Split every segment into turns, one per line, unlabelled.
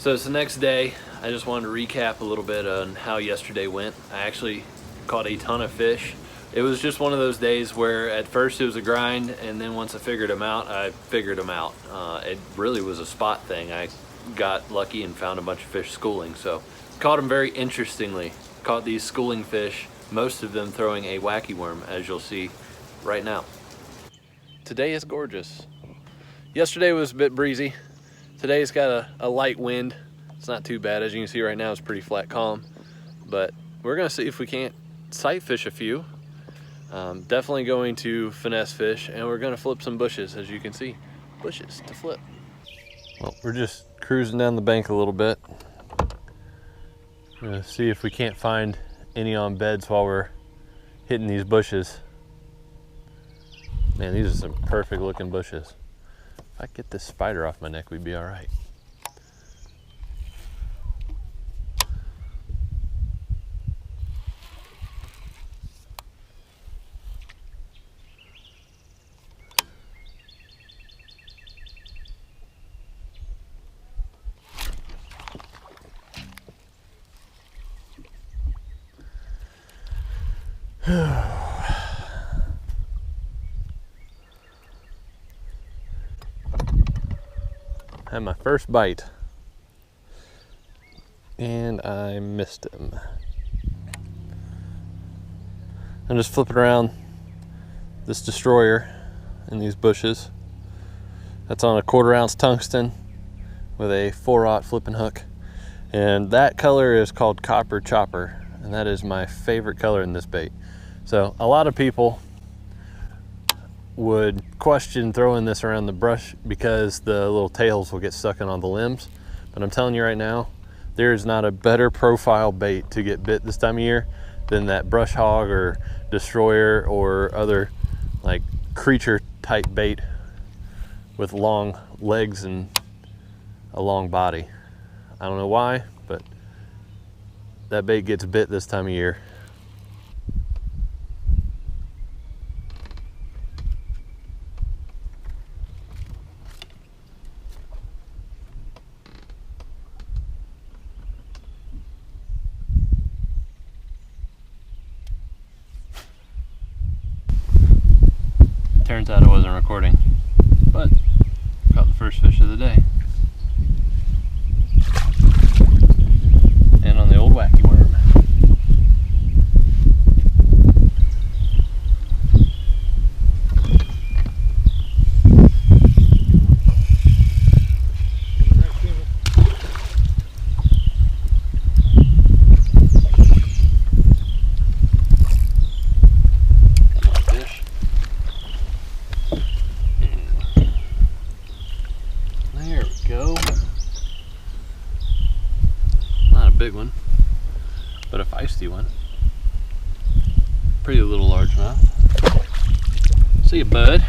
So it's the next day. I just wanted to recap a little bit on how yesterday went. I actually caught a ton of fish. It was just one of those days where at first it was a grind, and then once I figured them out, I figured them out. It really was a spot thing. I got lucky and found a bunch of fish schooling, so caught them very interestingly. Caught these schooling fish, most of them throwing a wacky worm, as you'll see right now. Today is gorgeous. Yesterday was a bit breezy. Today's got a light wind. It's not too bad. As you can see right now, it's pretty flat calm. But we're gonna see if we can't sight fish a few. Definitely going to finesse fish, and we're gonna flip some bushes, as you can see. Bushes to flip. Well, we're just cruising down the bank a little bit. We're gonna see if we can't find any on beds while we're hitting these bushes. Man, these are some perfect looking bushes. If I get this spider off my neck, we'd be all right. Had my first bite, and I missed him. I'm just flipping around this destroyer in these bushes. That's on a 1/4 ounce tungsten with a 4/0 flipping hook, and that color is called Copper Chopper, and that is my favorite color in this bait. So a lot of people would question throwing this around the brush because the little tails will get stuck in on the limbs, but I'm telling you right now, there is not a better profile bait to get bit this time of year than that brush hog or destroyer or other like creature type bait with long legs and a long body. I don't know why, but that bait gets bit this time of year. Turns out I wasn't recording, but caught the first fish of the day. And on the old wacky worm. Big one, but a feisty one. Pretty little largemouth. See you, bud.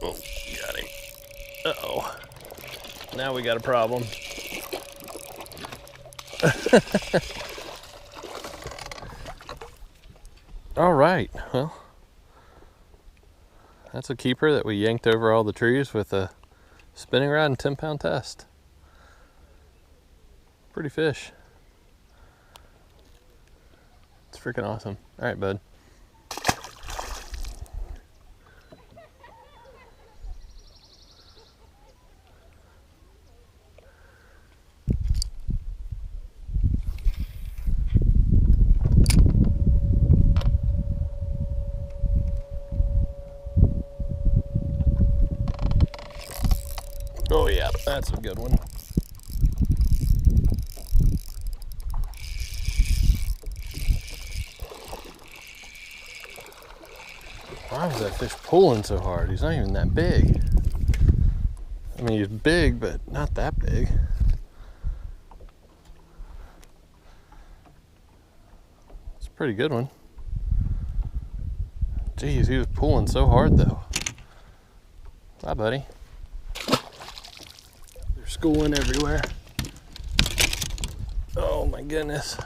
Oh, got him. Uh-oh. Now we got a problem. All right, well, that's a keeper that we yanked over all the trees with a spinning rod and 10-pound test. Pretty fish. It's freaking awesome. All right, bud. Oh yeah,
That's a good one. Why was that fish pulling so hard? He's not even that big. I mean, he's big, but not that big. It's a pretty good one. Jeez, he was pulling so hard though. Bye, buddy. They're schooling everywhere. Oh my goodness.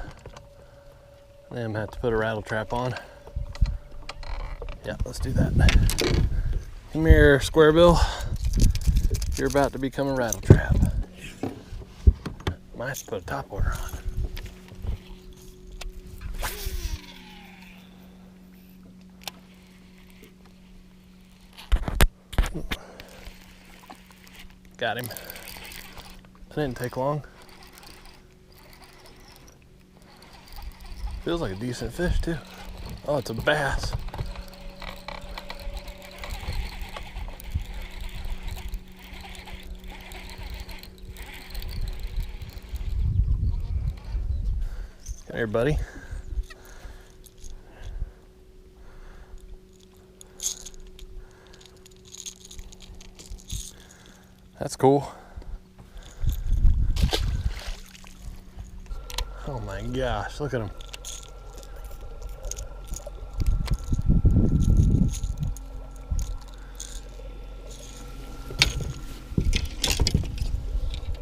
I'm gonna have to put a rattle trap on. Yeah, let's do that. Come here, Squarebill. You're about to become a rattle trap. Might have to put a top water on. Got him. That didn't take long. Feels like a decent fish too. Oh, it's a bass. Come here, buddy. That's cool. Oh my gosh, look at him.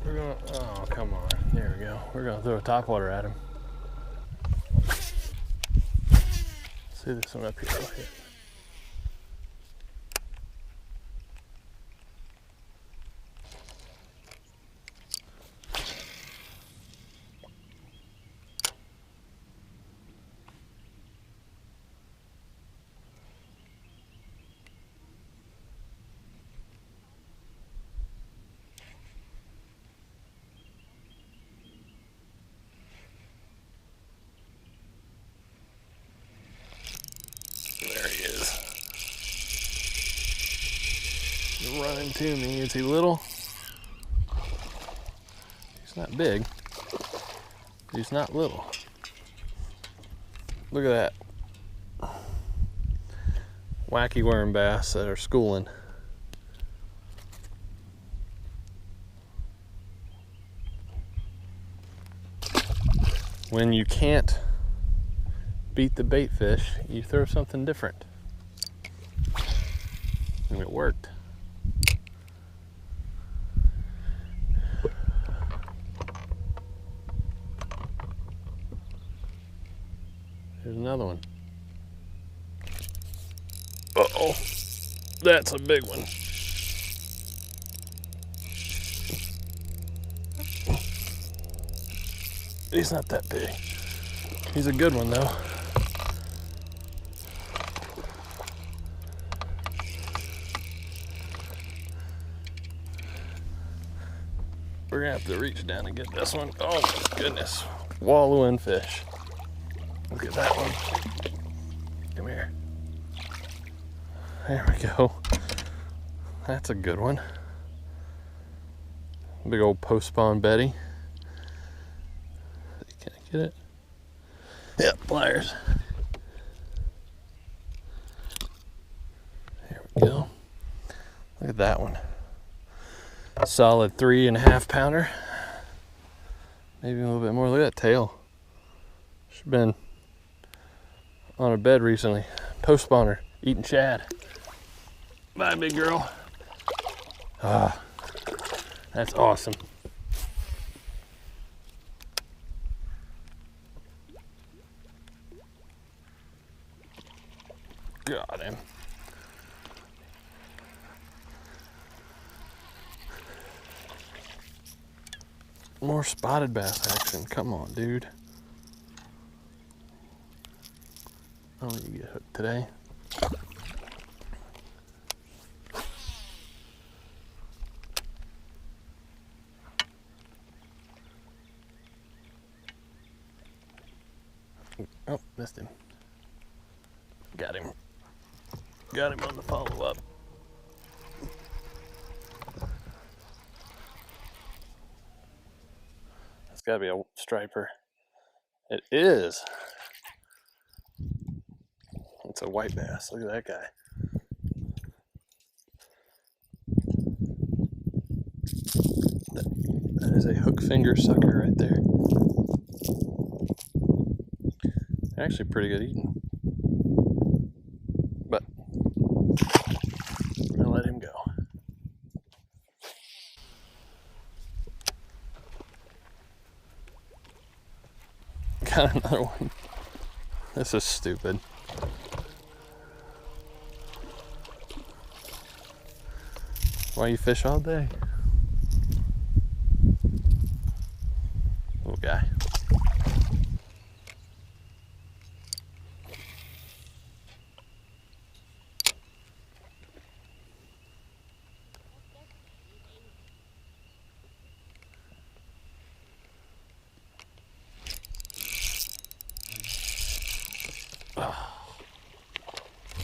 We're gonna, oh, come on. There we go. We're gonna throw a topwater at him. See this one up here. Right here. There he is. He's running to me. Is he little? He's not big. He's not little. Look at that. Wacky worm bass that are schooling. When you can't beat the bait fish, you throw something different. And it worked. Here's another one. Uh-oh. That's a big one. He's not that big. He's a good one though. We're gonna have to reach down and get this one. Oh my goodness. Wallowing fish. Look at that one. Come here. There we go. That's a good one. Big old post-spawn Betty. Can I get it? Yep, pliers. There we go. Look at that one. Solid 3.5 pounder. Maybe a little bit more. Look at that tail. She's been on a bed recently. Post spawner, eating shad. Bye, big girl. Ah, that's awesome. Got him. More spotted bass action. Come on, dude. I don't need to get hooked today. Oh, missed him. Got him. Got him on the follow-up. It's gotta be a striper. It is. It's a white bass. Look at that guy. That is a hook finger sucker right there. Actually pretty good eating. But we're gonna let him go. Got another one. This is stupid. Why you fish all day? Little guy.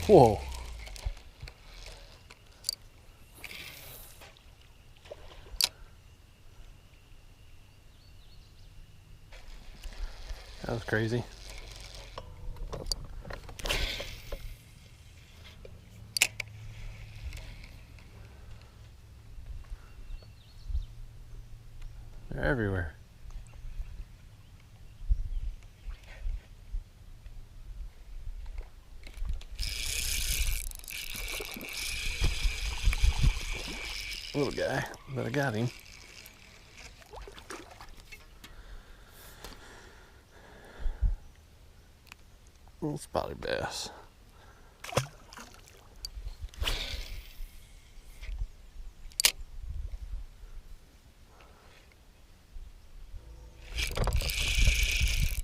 Whoa. That was crazy. They're everywhere. Little guy, but I got him. Little spotted bass.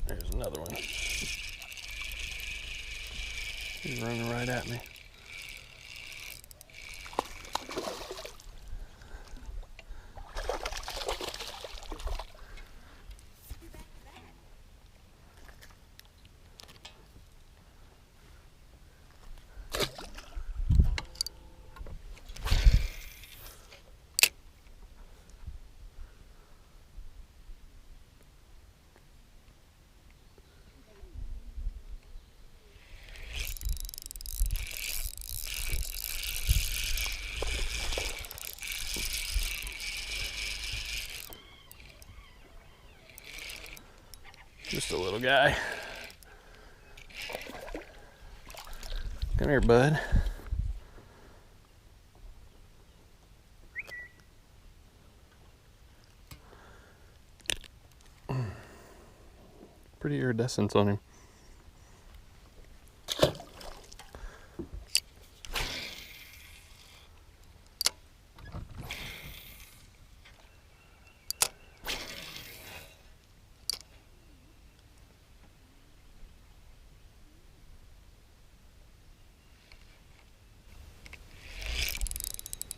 There's another one. He's running right at me. Just a little guy. Come here, bud. Pretty iridescence on him.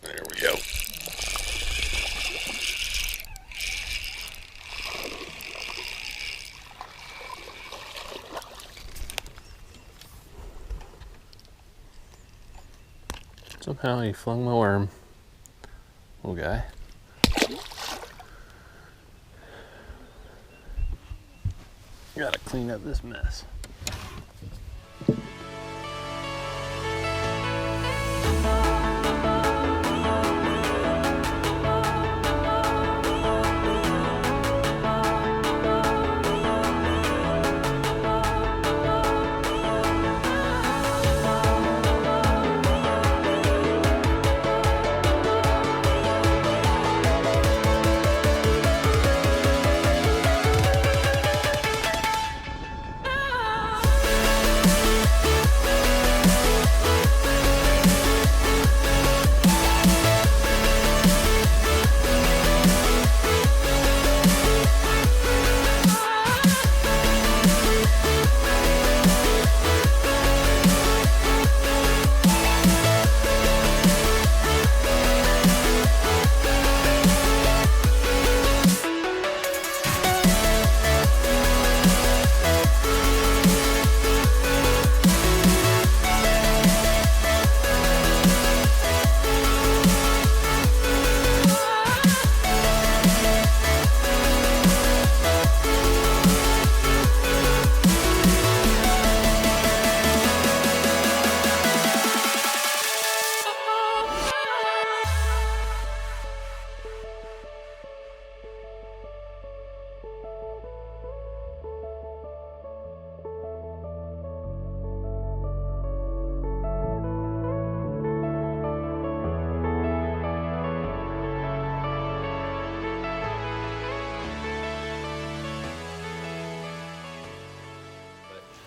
There we go. Somehow he flung my worm. Little guy. Gotta clean up this mess.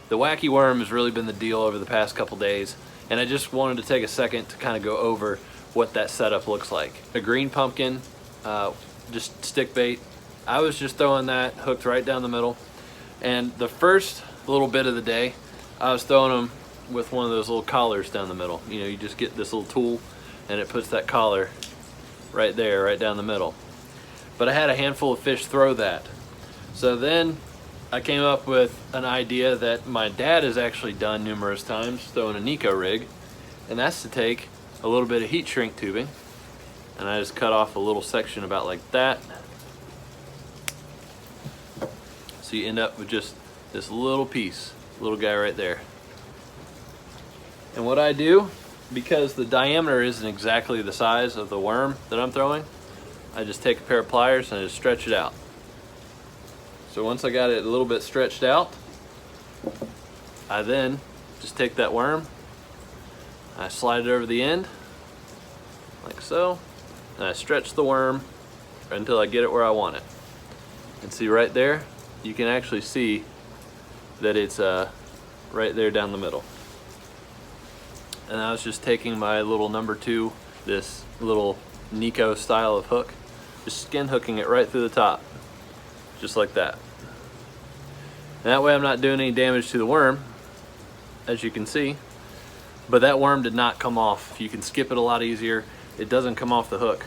The Wacky worm has really been the deal over the past couple days, and I just wanted to take a second to kind of go over what that setup looks like. A green pumpkin, just stick bait. I was just throwing that hooked right down the middle, and the first little bit of the day I was throwing them with one of those little collars down the middle. You know, you just get this little tool and it puts that collar right there, right down the middle. But I had a handful of fish throw that. So then I came up with an idea that my dad has actually done numerous times, throwing a Nico rig, and that's to take a little bit of heat shrink tubing, and I just cut off a little section about like that. So you end up with just this little piece, little guy right there. And what I do, because the diameter isn't exactly the size of the worm that I'm throwing, I just take a pair of pliers and I just stretch it out. So once I got it a little bit stretched out, I then just take that worm, I slide it over the end, like so, and I stretch the worm until I get it where I want it. And see right there, you can actually see that it's right there down the middle. And I was just taking my little number 2, this little Nico style of hook, just skin hooking it right through the top, just like that. And that way I'm not doing any damage to the worm, as you can see, but that worm did not come off. You can skip it a lot easier. It doesn't come off the hook.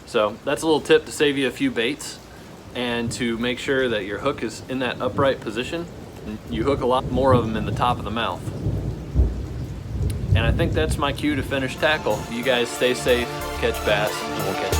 So that's a little tip to save you a few baits and to make sure that your hook is in that upright position. You hook a lot more of them in the top of the mouth. And I think that's my cue to finish tackle. You guys stay safe, catch bass, and we'll catch you.